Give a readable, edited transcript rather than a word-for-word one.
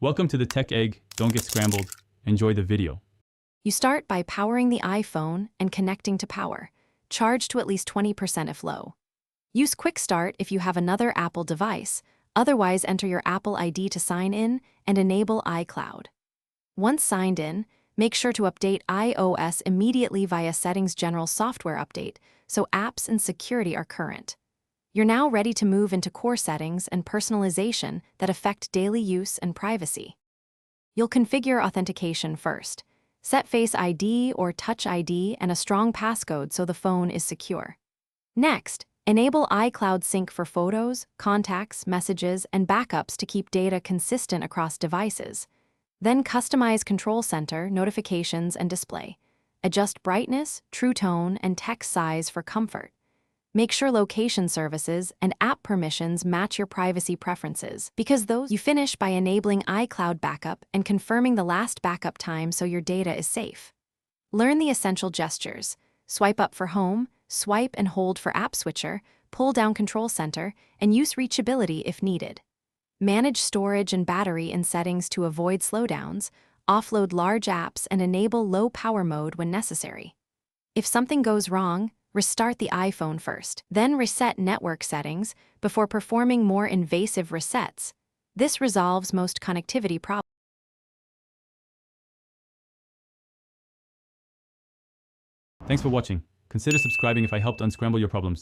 Welcome to the Tech Egg. Don't get scrambled. Enjoy the video. You start by powering the iPhone and connecting to power. Charge to at least 20% if low. Use Quick Start if you have another Apple device. Otherwise, enter your Apple ID to sign in and enable iCloud. Once signed in, make sure to update iOS immediately via Settings General Software Update so apps and security are current. You're now ready to move into core settings and personalization that affect daily use and privacy. You'll configure authentication first. Set Face ID or Touch ID and a strong passcode so the phone is secure. Next, enable iCloud Sync for photos, contacts, messages, and backups to keep data consistent across devices. Then customize Control Center, notifications, and display. Adjust brightness, true tone, and text size for comfort. Make sure location services and app permissions match your privacy preferences, because you finish by enabling iCloud backup and confirming the last backup time so your data is safe. Learn the essential gestures. Swipe up for home, swipe and hold for app switcher, pull down Control Center, and use reachability if needed. Manage storage and battery in settings to avoid slowdowns, offload large apps, and enable low power mode when necessary. If something goes wrong, restart the iPhone first, then reset network settings before performing more invasive resets. This resolves most connectivity problems. Thanks for watching. Consider subscribing if I helped unscramble your problems.